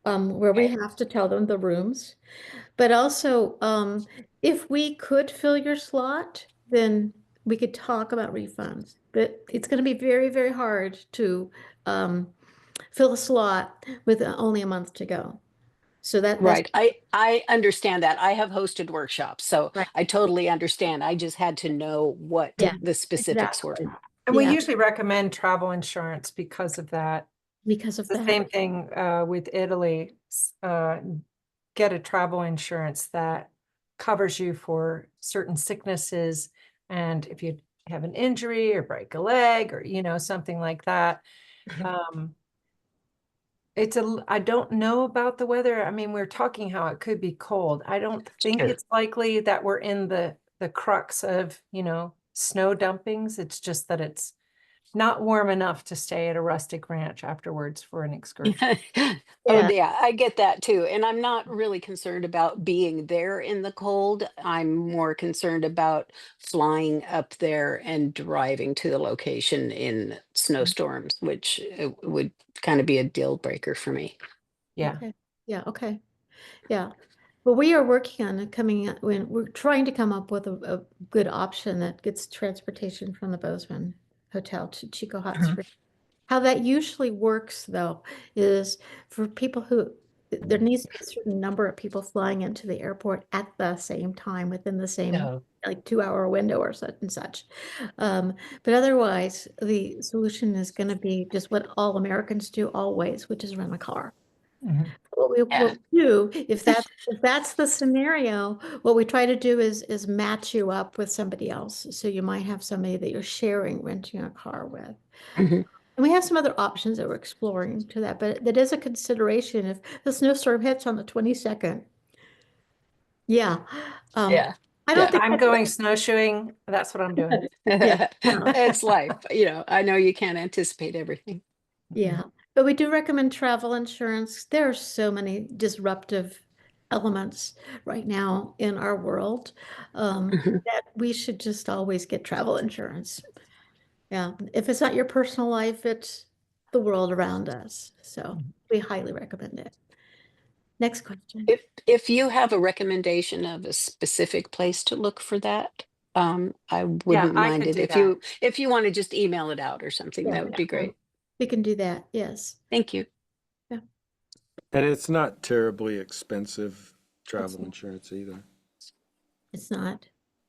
where we have to tell them the rooms, but also if we could fill your slot, then we could talk about refunds. But it's going to be very, very hard to fill a slot with only a month to go. So that's Right. I understand that. I have hosted workshops, so right. I totally understand. I just had to know what Yeah, the specifics were. exactly. And we Yeah. usually recommend travel insurance because of that. Because of The that. same thing with Italy. Get a travel insurance that covers you for certain sicknesses, and if you have an injury or break a leg or something like that. I don't know about the weather. I mean, we're talking how it could be cold. I don't think Sure. it's likely that we're in the crux of snow dumpings. It's just that it's not warm enough to stay at a rustic ranch afterwards for an excursion. Oh, Yeah. yeah, I get that too. And I'm not really concerned about being there in the cold. I'm more concerned about flying up there and driving to the location in snowstorms, which would kind of be a deal breaker for me. Yeah. Okay. Yeah. Okay. Yeah. Well, we are working on it when we're trying to come up with a good option that gets transportation from the Bozeman Hotel to Chico Hot Springs. How that usually works, though, is for people who there needs to be a certain number of people flying into the airport at the same time within the same No. like 2-hour window or such and such. But otherwise, the solution is going to be just what all Americans do always, which is rent a car. what we Yeah. will do, if that's the scenario, what we try to do is match you up with somebody else. So you might have somebody that you're sharing, renting a car with. Mhm. And we have some other options that we're exploring to that, but that is a consideration if the snowstorm hits on the 22nd. Yeah. Yeah. I don't Yeah. think I'm that's- going snowshoeing. That's what I'm doing. Yeah. It's life. I know you can't anticipate everything. Yeah, but we do recommend travel insurance. There are so many disruptive elements right now in our world Mhm. that we should just always get travel insurance. Yeah, if it's not your personal life, it's the world around us. So we highly recommend it. Next question. If you have a recommendation of a specific place to look for that, I wouldn't I mind could it. do If you want to just email it out or something, Yeah, that would be great. we can do that. Yes. Thank you. And it's not terribly expensive travel insurance either. It's not.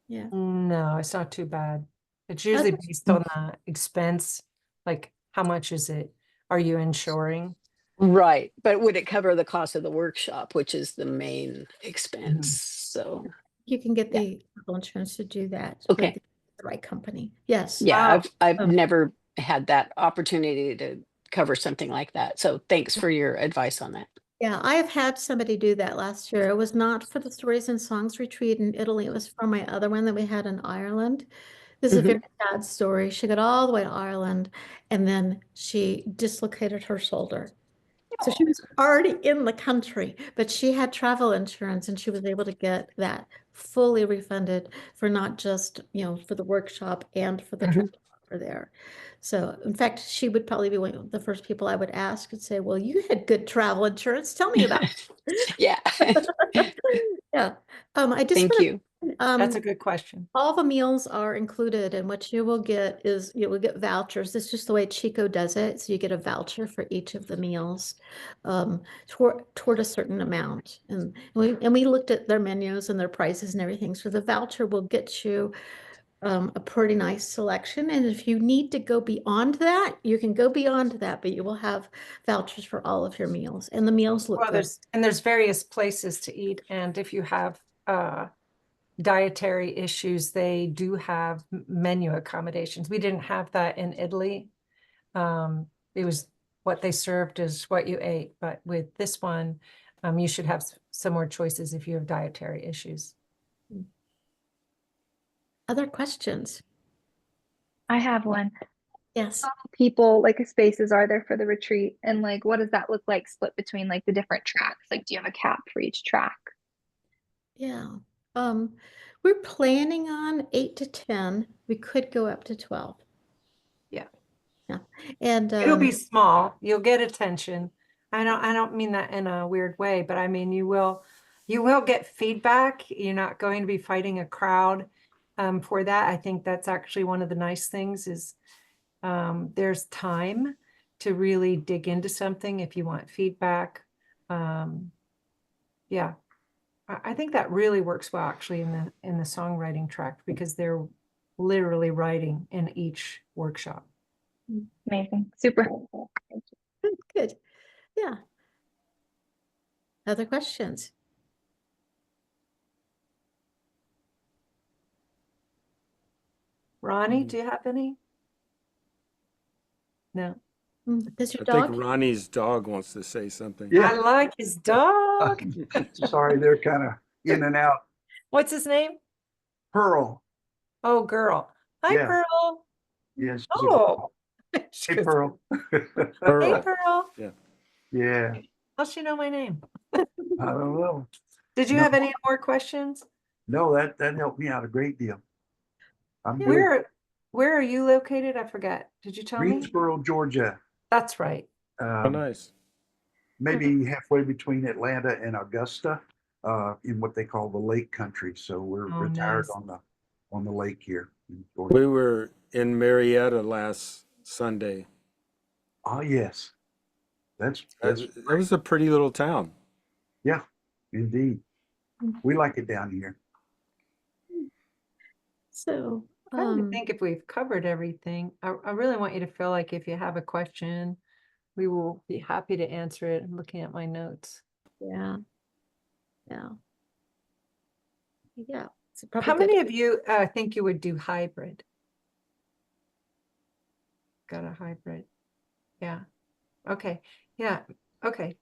Yeah. No, it's not too bad. It's usually based on the expense, like how much is it? Are you insuring? Right. But would it cover the cost of the workshop, which is the main expense? So, You can get Yeah. the travel insurance to do that. Okay. With the right company. Yes. yeah, Oh, I've um, never had that opportunity to cover something like that. So thanks for your advice on that. Yeah, I have had somebody do that last year. It was not for the Stories and Songs retreat in Italy. It was for my other one that we had in Ireland. This is a Mhm. very sad story. She got all the way to Ireland and then she dislocated her shoulder. So she was already in the country, but she had travel insurance and she was able to get that fully refunded for not just, for the workshop and for the Mhm. travel for there. So in fact, she would probably be one of the first people I would ask and say, well, you had good travel insurance. Tell me about Yeah. it. Yeah. I just Thank want you. to, that's a good question. all the meals are included, and what you will get is you will get vouchers. This is just the way Chico does it. So you get a voucher for each of the meals toward a certain amount. And we looked at their menus and their prices and everything. So the voucher will get you a pretty nice selection. And if you need to go beyond that, you can go beyond that, but you will have vouchers for all of your meals. And the meals look Well, good. there's various places to eat, and if you have dietary issues, they do have menu accommodations. We didn't have that in Italy. It was what they served is what you ate, but with this one, you should have some more choices if you have dietary issues. Other questions? I have one. Yes. How many people, like, spaces are there for the retreat? And like, what does that look like split between like the different tracks? Like, do you have a cap for each track? Yeah. We're planning on 8 to 10. We could go up to 12. Yeah. Yeah. And It'll be small. You'll get attention. I don't mean that in a weird way, but I mean you will get feedback. You're not going to be fighting a crowd for that. I think that's actually one of the nice things is there's time to really dig into something if you want feedback. Yeah. I think that really works well actually in the songwriting track because they're literally writing in each workshop. Amazing. Super helpful. good. Yeah. Other questions? Ronnie, do you have any? No. Does your I think dog? Ronnie's dog wants to say something. I Yeah, like his dog. sorry, they're kind of in and out. What's his name? Pearl, Oh, girl. Hi, Yeah. Pearl. yes. Oh. Hey, Pearl. Hey, Pearl. Pearl. Yeah, How's she know my name? I don't know. Did you No. have any more questions? No, that helped me out a great deal. I'm good. Where are you located? I forget. Did you tell me? Greensboro, Georgia, That's right. Oh, nice. maybe halfway between Atlanta and Augusta, in what they call the Lake Country. So we're Oh, retired nice. on the lake here in Georgia. We were in Marietta last Sunday. Oh, yes. That's It was a pretty little town. yeah, indeed. We like it down here. So, Trying to think if we've covered everything. I really want you to feel like if you have a question, we will be happy to answer it. I'm looking at my notes. Yeah. Yeah. Yeah. It's How probably many good. of you think you would do hybrid? Got a hybrid. Yeah. Okay. Yeah. Okay.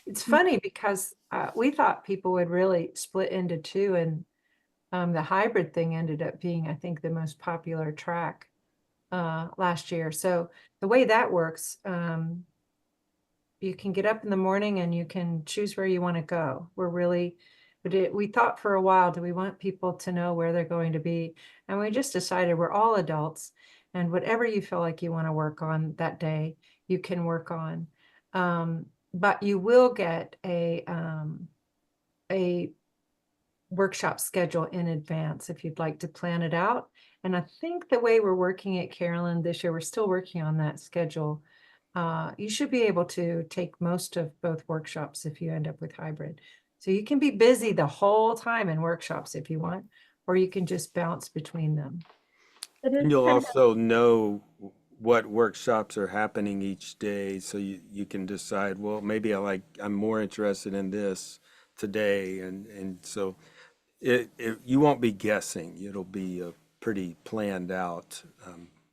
It's funny because we thought people would really split into two, and the hybrid thing ended up being, I think, the most popular track last year. So the way that works, you can get up in the morning and you can choose where you want to go. We thought for a while, do we want people to know where they're going to be? And we just decided we're all adults, and whatever you feel like you want to work on that day, you can work on. But you will get a workshop schedule in advance if you'd like to plan it out. And I think the way we're working at Carolyn this year, we're still working on that schedule. You should be able to take most of both workshops if you end up with hybrid. So you can be busy the whole time in workshops if you want, or you can just bounce between them. And you'll also know what workshops are happening each day, so you can decide, well, maybe I'm more interested in this today, and so you won't be guessing. It'll be a pretty planned out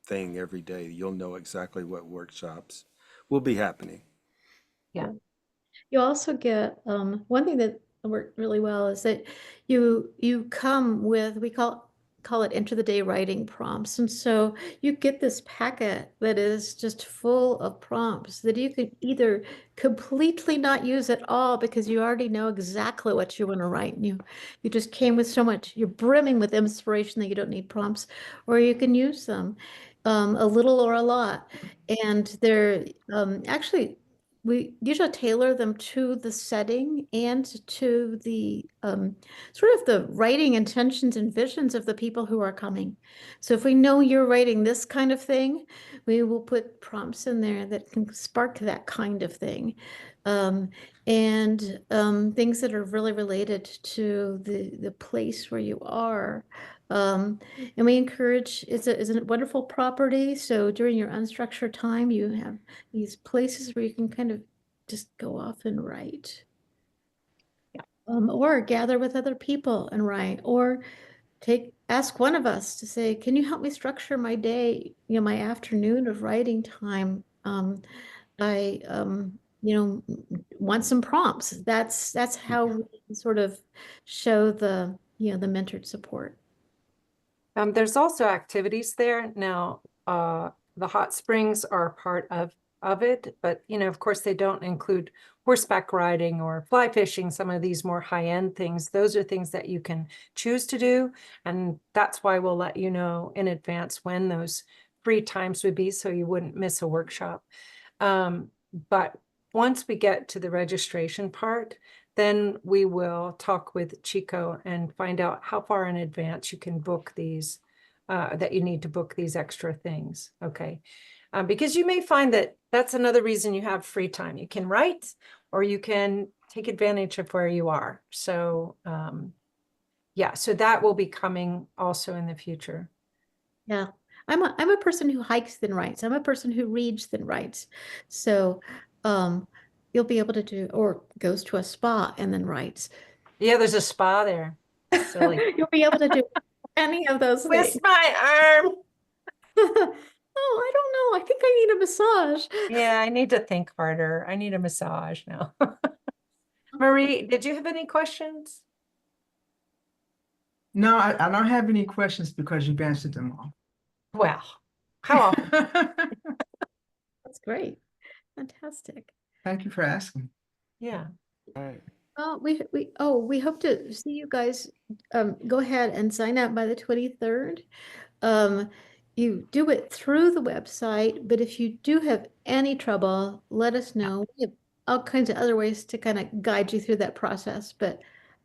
thing every day. You'll know exactly what workshops will be happening. Yeah. You also get one thing that worked really well is that you come with, we call it enter the day writing prompts. And so you get this packet that is just full of prompts that you could either completely not use at all because you already know exactly what you want to write. And you just came with so much, you're brimming with inspiration that you don't need prompts, or you can use them a little or a lot. And they're actually, we usually tailor them to the setting and to the sort of the writing intentions and visions of the people who are coming. So if we know you're writing this kind of thing, we will put prompts in there that can spark that kind of thing. And things that are really related to the place where you are. And we encourage, it's a wonderful property. So during your unstructured time, you have these places where you can kind of just go off and write. Yeah. Or gather with other people and write, or ask one of us to say, can you help me structure my day, my afternoon of writing time? I want some prompts. That's how we sort of show the the mentored support. There's also activities there. Now, the hot springs are part of it, but of course they don't include horseback riding or fly fishing, some of these more high-end things. Those are things that you can choose to do. And that's why we'll let you know in advance when those free times would be, so you wouldn't miss a workshop. But once we get to the registration part, then we will talk with Chico and find out how far in advance you can book these, that you need to book these extra things, okay? Because you may find that that's another reason you have free time. You can write, or you can take advantage of where you are. So yeah, so that will be coming also in the future. Yeah. I'm a person who hikes then writes. I'm a person who reads then writes. So you'll be able to do, or goes to a spa and then writes. Yeah, there's a spa there. Silly. You'll be able to do any of those things. Twist my arm. Oh, I don't know. I think I need a massage. Yeah, I need to think harder. I need a massage now. Marie, did you have any questions? No, I don't have any questions because you've answered them all. Well, how often? That's great. Fantastic. Thank you for asking. Yeah. All right. We hope to see you guys go ahead and sign up by the 23rd. You do it through the website, but if you do have any trouble, let us know. We have all kinds of other ways to kind of guide you through that process. But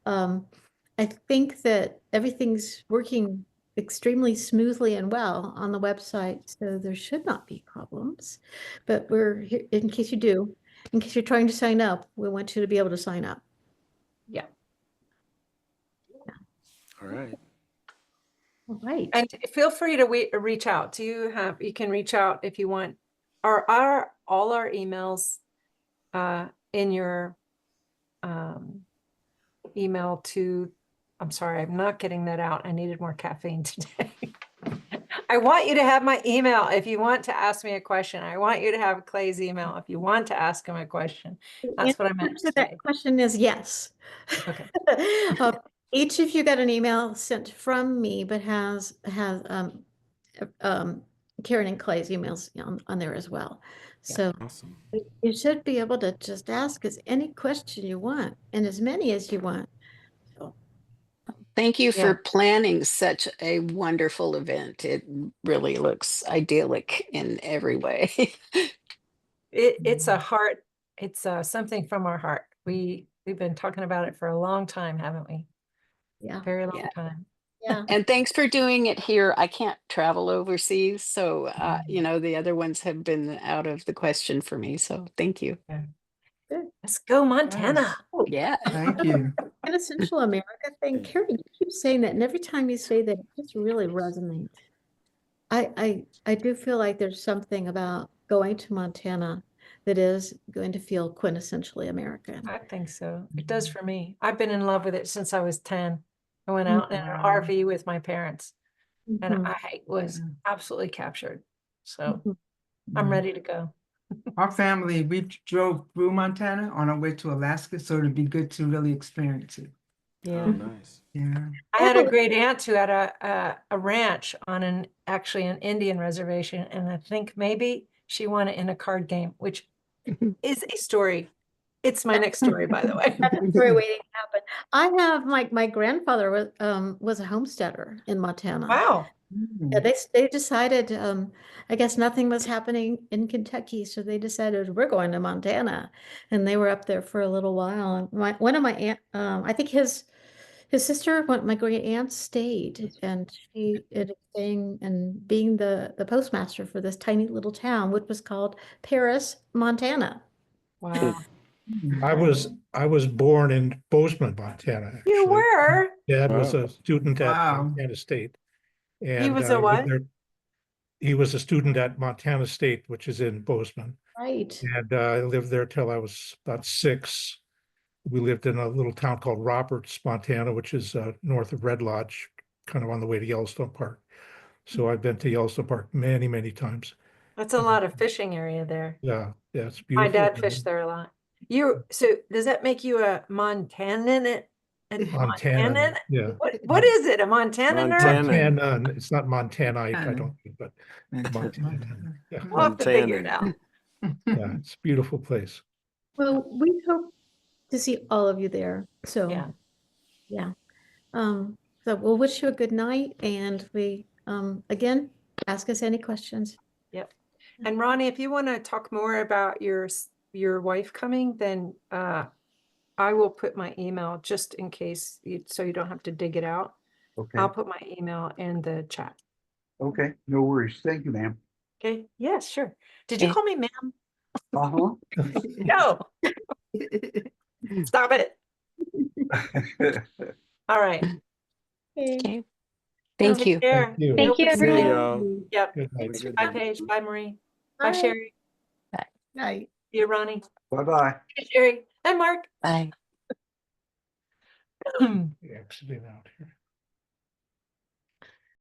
I think that everything's working extremely smoothly and well on the website, so there should not be problems. But we're here in case you do, in case you're trying to sign up, we want you to be able to sign up. Yeah. All right. All right. And feel free to reach out. You can reach out if you want. Are all our emails in your email to, I'm sorry, I'm not getting that out. I needed more caffeine today. I want you to have my email if you want to ask me a question. I want you to have Clay's email if you want to ask him a question. That's what I meant to answer to that say. question is yes. Okay. Each of you got an email sent from me, but has Karen and Clay's emails on there as well. So Awesome. you should be able to just ask us any question you want and as many as you want. So, Thank you Yeah. for planning such a wonderful event. It really looks idyllic in every way. It's a heart, it's something from our heart. We've been talking about it for a long time, haven't we? yeah, Very long Yeah. time. yeah. And thanks for doing it here. I can't travel overseas, so you know, the other ones have been out of the question for me. So thank you. Let's go Montana. Yeah. Thank you. And a Central America thing, Karen, you keep saying that, and every time you say that, it just really resonates. I do feel like there's something about going to Montana that is going to feel quintessentially American. I think so. It does for me. I've been in love with it since I was 10. I went Mm. out in an Wow. RV with my parents and Mhm. I was absolutely captured. So Mhm. I'm ready to go. Our family, we drove through Montana on our way to Alaska, so it'd be good to really experience it. Yeah. Oh, nice. Yeah. I had a great aunt who had a ranch on actually an Indian reservation, and I think maybe she won it in a card game, which is a story. It's my next story, by the way. That's a story waiting to happen. I have my grandfather was a homesteader in Montana. Wow. Yeah, they decided, I guess nothing was happening in Kentucky, so they decided we're going to Montana, and they were up there for a little while. And one of my aunt, I think his sister, my great aunt, stayed, and she ended up staying and being the postmaster for this tiny little town, which was called Paris, Montana. Wow. I was born in Bozeman, Montana, You actually. were? Dad was Wow. a student at Wow. Montana State. He And was a what? he was a student at Montana State, which is in Bozeman. Right. And I lived there till I was about 6. We lived in a little town called Roberts, Montana, which is north of Red Lodge, kind of on the way to Yellowstone Park. So I've been to Yellowstone Park many, many times. That's a lot of fishing area there. Yeah, it's My beautiful. dad fished there a lot. So does that make you a Montanan? Montana, yeah. What is it? A Montanan? Montana. Montana, it's not Montanite, I don't think, but Montana. Yeah, We'll have to figure it out. yeah, it's a beautiful place. Well, we hope to see all of you there. So, Yeah. yeah. So we'll wish you a good night, and we again ask us any questions. Yep. And Ronnie, if you want to talk more about your wife coming, then I will put my email just in case so you don't have to dig it out. Okay, I'll put my email in the chat. okay, no worries. Thank you, ma'am. Okay. Yes, sure. Did you Okay. call me ma'am? Uh-huh. No. Stop it. All right. Okay. Okay. Thank Take you. care. Thank you. Thank Hope you, to see See everyone. y'all. Yep. Good night. Have a good Bye, night. Paige. Bye, Marie. Bye, Bye. Sherry. Night. See you, Ronnie. Bye-bye. Hey, Sherry. Hi, Mark. Bye. Yeah, sit out here.